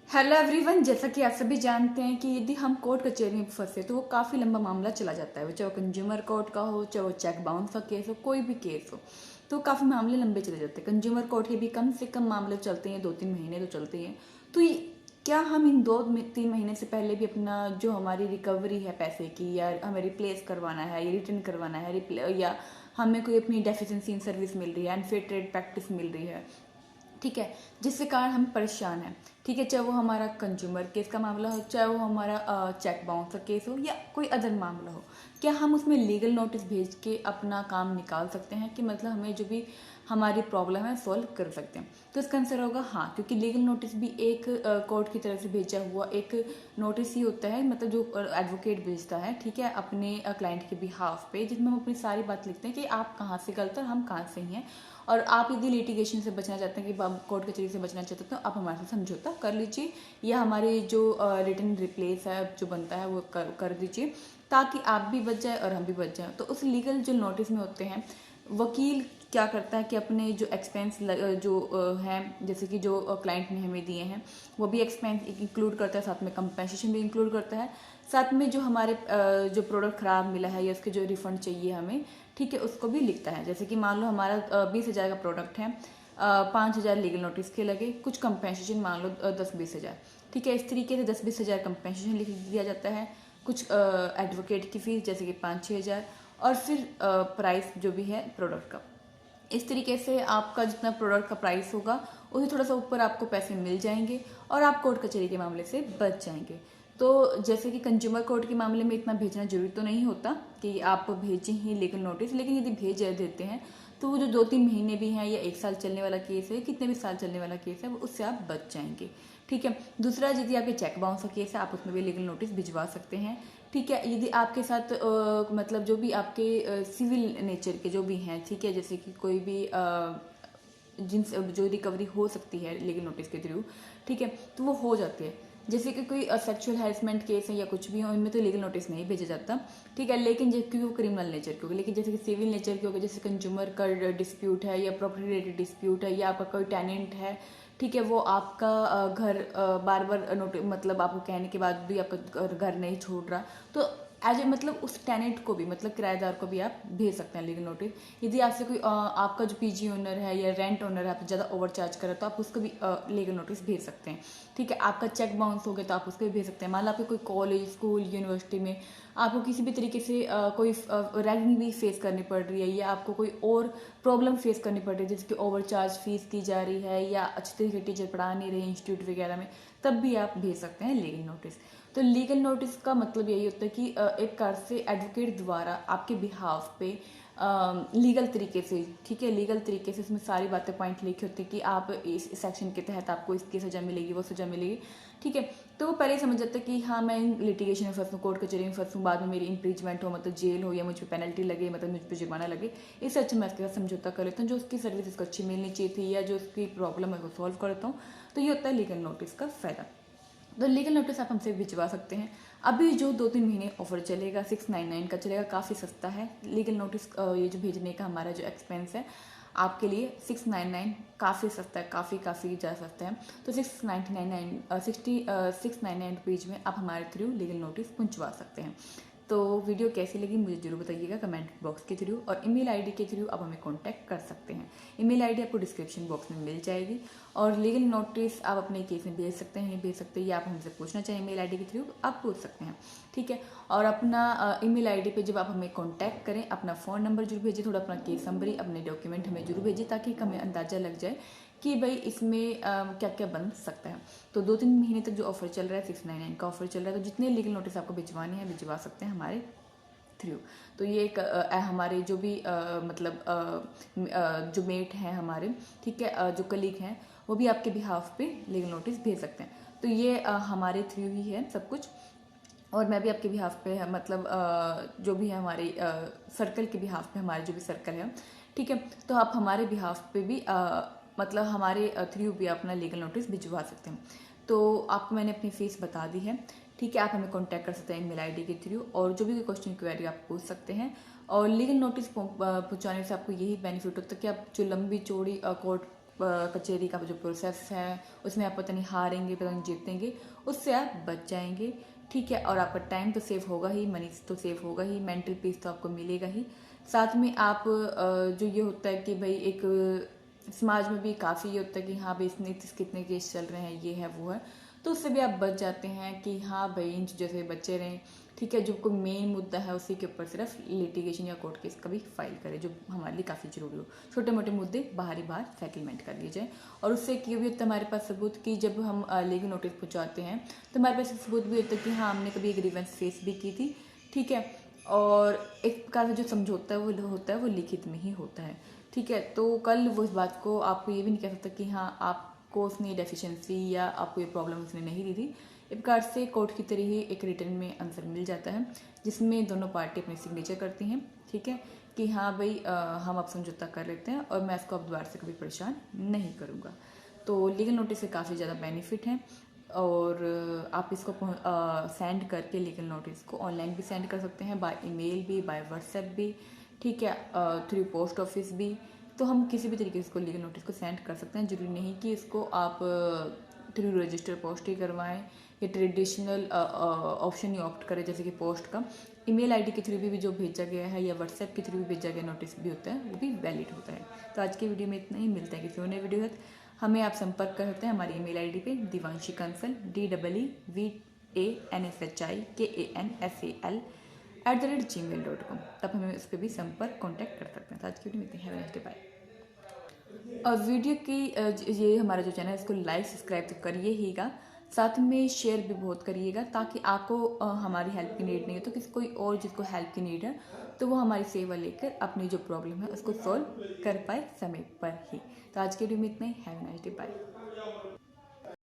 Hello everyone, जैसा कि आप सभी जानते हैं कि यदि हम कोर्ट कचहरी में फंसे तो वो काफ़ी लंबा मामला चला जाता है। चाहे वो कंज्यूमर कोर्ट का हो, चाहे वो चेक बाउंस का केस हो, कोई भी केस हो, तो काफ़ी मामले लंबे चले जाते हैं। कंज्यूमर कोर्ट के भी कम से कम मामले चलते हैं, 2-3 महीने तो चलते हैं। तो क्या हम इन 2-3 महीने से पहले भी अपना जो हमारी रिकवरी है पैसे की, या हमें रिप्लेस करवाना है या रिटर्न करवाना है, या हमें कोई अपनी डेफिशिएंसी इन सर्विस मिल रही है, अनफेयर ट्रेड प्रैक्टिस मिल रही है, ठीक है, जिसके कारण हम परेशान हैं, ठीक है, चाहे वो हमारा कंज्यूमर केस का मामला हो, चाहे वो हमारा चेक बाउंस का केस हो, या कोई अदर मामला हो, क्या हम उसमें लीगल नोटिस भेज के अपना काम निकाल सकते हैं कि मतलब हमें जो भी हमारी प्रॉब्लम है सॉल्व कर सकते हैं? तो इसका आंसर होगा हाँ, क्योंकि लीगल नोटिस भी एक कोर्ट की तरफ से भेजा हुआ एक नोटिस ही होता है, मतलब जो एडवोकेट भेजता है, ठीक है, अपने क्लाइंट के बिहाफ पे, जिसमें हम अपनी सारी बात लिखते हैं कि आप कहाँ से गलत और हम कहाँ से हैं, और आप यदि लिटिगेशन से बचना चाहते हैं कि कोर्ट कचहरी से बचना चाहते हैं तो आप हमारे साथ समझौता कर लीजिए, या हमारे जो रिटर्न रिप्लेस है जो बनता है वो कर दीजिए, ताकि आप भी बच जाए और हम भी बच जाए। तो उस लीगल जो नोटिस में होते हैं, वकील क्या करता है कि अपने जो एक्सपेंस जो हैं, जैसे कि जो क्लाइंट ने हमें दिए हैं, वो भी एक्सपेंस इंक्लूड करता है, साथ में कंपेंसेशन भी इंक्लूड करता है, साथ में जो हमारे जो प्रोडक्ट ख़राब मिला है या उसके जो रिफंड चाहिए हमें, ठीक है, उसको भी लिखता है। जैसे कि मान लो हमारा 20,000 का प्रोडक्ट है, 5,000 लीगल नोटिस के लगे, कुछ कंपेंसेशन मान लो 10-20,000, ठीक है, इस तरीके से 10-20,000 कंपेंसेशन लिख दिया जाता है, कुछ एडवोकेट की फीस जैसे कि 5-6 हज़ार, और फिर प्राइस जो भी है प्रोडक्ट का। इस तरीके से आपका जितना प्रोडक्ट का प्राइस होगा उससे थोड़ा सा ऊपर आपको पैसे मिल जाएंगे और आप कोर्ट कचहरी के मामले से बच जाएंगे। तो जैसे कि कंज्यूमर कोर्ट के मामले में इतना भेजना जरूरी तो नहीं होता कि आप भेजें ही लीगल नोटिस, लेकिन यदि भेज देते हैं तो वो जो 2-3 महीने भी हैं या 1 साल चलने वाला केस है, कितने भी साल चलने वाला केस है, उससे आप बच जाएंगे, ठीक है। दूसरा, यदि आपके चेक बाउंस का केस है, आप उसमें भी लीगल नोटिस भिजवा सकते हैं, ठीक है। यदि आपके साथ मतलब जो भी आपके सिविल नेचर के जो भी हैं, ठीक है, जैसे कि कोई भी जिन जो रिकवरी हो सकती है लीगल नोटिस के थ्रू, ठीक है, तो वो हो जाती है। जैसे कि कोई सेक्सुअल हैरेसमेंट केस है या कुछ भी हो, इनमें तो लीगल नोटिस नहीं भेजा जाता, ठीक है, लेकिन क्योंकि वो क्रिमिनल नेचर के हो गए, लेकिन जैसे कि सिविल नेचर के हो गए, जैसे कंज्यूमर का डिस्प्यूट है या प्रॉपर्टी रिलेटेड डिस्प्यूट है या आपका कोई टेनेंट है, ठीक है, वो आपका घर बार बार मतलब आपको कहने के बाद भी आपका घर नहीं छोड़ रहा, तो एज ए मतलब उस टेनेंट को भी, मतलब किराएदार को भी आप भेज सकते हैं लीगल नोटिस। यदि आपसे कोई आपका जो पीजी ओनर है या रेंट ओनर है आपसे ज़्यादा ओवरचार्ज करे तो आप उसको भी लीगल नोटिस भेज सकते हैं, ठीक है। आपका चेक बाउंस हो गया तो आप उसको भी भेज सकते हैं। मान लो आपके कोई कॉलेज, स्कूल, यूनिवर्सिटी में आपको किसी भी तरीके से कोई रैगिंग भी फेस करनी पड़ रही है, या आपको कोई और प्रॉब्लम फेस करनी पड़ रही है जिसकी ओवरचार्ज फीस की जा रही है, या अच्छी तरीके टीचर पढ़ा नहीं रहे इंस्टीट्यूट वगैरह में, तब भी आप भेज सकते हैं लीगल नोटिस। तो लीगल नोटिस का मतलब यही होता है कि एक कार से एडवोकेट द्वारा आपके बिहाफ पे लीगल तरीके से, ठीक है, लीगल तरीके से इसमें सारी बातें पॉइंट लिखे होते हैं कि आप इस सेक्शन के तहत आपको इसकी सज़ा मिलेगी, वो सज़ा मिलेगी, ठीक है। तो वो पहले ही समझ जाता है कि हाँ, मैं लिटिगेशन में फंसूँ, कोर्ट कचहरी में फंसूँ, बाद में मेरी इम्प्रीजमेंट हो, मतलब जेल हो, या मुझ पर पेनल्टी लगे, मतलब मुझ पर जुर्माना लगे, इससे अच्छा मैं इसके साथ समझौता कर लेता हूँ, जो उसकी सर्विस इसको अच्छी मिलनी चाहिए थी या जो उसकी प्रॉब्लम है वो सॉल्व करता हूँ। तो ये होता है लीगल नोटिस का फ़ायदा। तो लीगल नोटिस आप हमसे भिजवा सकते हैं। अभी जो 2-3 महीने ऑफर चलेगा 699 का चलेगा, काफ़ी सस्ता है लीगल नोटिस। ये जो भेजने का हमारा जो एक्सपेंस है आपके लिए 699 काफ़ी सस्ता है, काफ़ी ज़्यादा सस्ता है। तो 699 रुपीज़ में आप हमारे थ्रू लीगल नोटिस पहुंचवा सकते हैं। तो वीडियो कैसी लगी मुझे जरूर बताइएगा कमेंट बॉक्स के थ्रू, और ईमेल आईडी के थ्रू आप हमें कांटेक्ट कर सकते हैं। ईमेल आईडी आपको डिस्क्रिप्शन बॉक्स में मिल जाएगी, और लीगल नोटिस आप अपने केस में भेज सकते हैं, भेज सकते हैं, या आप हमसे पूछना चाहें ईमेल आईडी के थ्रू आप पूछ सकते हैं, ठीक है। और अपना ईमेल आईडी पे जब आप हमें कांटेक्ट करें, अपना फ़ोन नंबर जरूर भेजिए, थोड़ा अपना केस समरी, अपने डॉक्यूमेंट हमें जरूर भेजिए, ताकि हमें अंदाज़ा लग जाए कि भाई इसमें क्या क्या बन सकता है। तो 2-3 महीने तक जो ऑफर चल रहा है 699 का ऑफर चल रहा है, तो जितने लीगल नोटिस आपको भिजवाने हैं भिजवा सकते हैं हमारे थ्रू। तो ये एक हमारे जो भी मतलब जो मेट हैं हमारे, ठीक है, जो कलीग हैं, वो भी आपके बिहाफ पे लीगल नोटिस भेज सकते हैं। तो ये हमारे थ्रू ही है सब कुछ, और मैं भी आपके बिहाफ पे मतलब जो भी है हमारे सर्कल के बिहाफ पे, हमारे जो भी सर्कल है, ठीक है, तो आप हमारे बिहाफ पे भी मतलब हमारे थ्रू भी अपना लीगल नोटिस भिजवा सकते हैं। तो आपको मैंने अपनी फीस बता दी है, ठीक है। आप हमें कांटेक्ट कर सकते हैं ईमेल आईडी के थ्रू, और जो भी क्वेश्चन क्वेरी आप पूछ सकते हैं। और लीगल नोटिस पहुंचाने से आपको यही बेनिफिट होता है कि आप जो लंबी चौड़ी कोर्ट कचहरी का जो प्रोसेस है उसमें आप पता नहीं हारेंगे, पता नहीं जीतेंगे, उससे आप बच जाएंगे। ठीक है, और आपका टाइम तो सेव होगा ही, मनी तो सेव होगा ही, मेंटल पीस तो आपको मिलेगा ही। साथ में आप जो ये होता है कि भाई एक समाज में भी काफ़ी ये होता है कि हाँ भाई इसने कितने केस चल रहे हैं, ये है वो है, तो उससे भी आप बच जाते हैं कि हाँ भाई इन चीज़ों से बचे रहें। ठीक है, जो कोई मेन मुद्दा है उसी के ऊपर सिर्फ लिटिगेशन या कोर्ट केस कभी फाइल करें, जो हमारे लिए काफ़ी जरूरी हो। छोटे मोटे मुद्दे बाहर ही बाहर सेटलमेंट कर लिए जाए। और उससे ये भी होता है हमारे पास सबूत कि जब हम लीगल नोटिस पहुँचाते हैं तो हमारे पास सबूत भी होता है कि हाँ हमने कभी एक ग्रीवेंस फेस भी की थी। ठीक है, और एक प्रकार से जो समझौता है वो होता है वो लिखित में ही होता है। ठीक है, तो कल वो इस बात को आपको ये भी नहीं कह सकता कि हाँ आपको उसने डेफिशिएंसी या आपको ये प्रॉब्लम उसने नहीं दी थी। इस प्रकार से कोर्ट की तरह ही एक रिटर्न में आंसर मिल जाता है जिसमें दोनों पार्टी अपने सिग्नेचर करती हैं। ठीक है, कि हाँ भाई हम अब समझौता कर लेते हैं और मैं इसको अब दोबारा से कभी परेशान नहीं करूँगा। तो लीगल नोटिस से काफ़ी ज़्यादा बेनिफिट हैं। और आप इसको सेंड करके लीगल नोटिस को ऑनलाइन भी सेंड कर सकते हैं, बाय ईमेल भी, बाय व्हाट्सएप भी। ठीक है, थ्रू पोस्ट ऑफिस भी। तो हम किसी भी तरीके से इसको लीगल नोटिस को सेंड कर सकते हैं। जरूरी नहीं कि इसको आप थ्रू रजिस्टर पोस्ट ही करवाएं या ट्रेडिशनल ऑप्शन ही ऑप्ट करें जैसे कि पोस्ट का। ईमेल आईडी के थ्रू भी जो भेजा गया है या व्हाट्सएप के थ्रू भी भेजा गया नोटिस भी होता है, वो भी वैलिड होता है। तो आज की वीडियो में इतना ही, मिलता है किसी और नए वीडियो है। हमें आप संपर्क कर सकते हैं हमारी ईमेल आईडी पे दिवांशी कंसल DEEVANSHIKANSAL@gmail.com। तब हमें उस पर भी संपर्क कॉन्टैक्ट कर सकते हैं। तो आज की वीडियो में इतनी है, बाय। और वीडियो की ये हमारा जो चैनल है इसको लाइक सब्सक्राइब तो करिए हीगा, साथ में शेयर भी बहुत करिएगा ताकि आपको हमारी हेल्प की नीड नहीं हो तो किसी कोई और जिसको हेल्प की नीड है तो वो हमारी सेवा लेकर अपनी जो प्रॉब्लम है उसको सॉल्व कर पाए समय पर ही। तो आज के वीडियो में इतना ही, have a nice day, bye.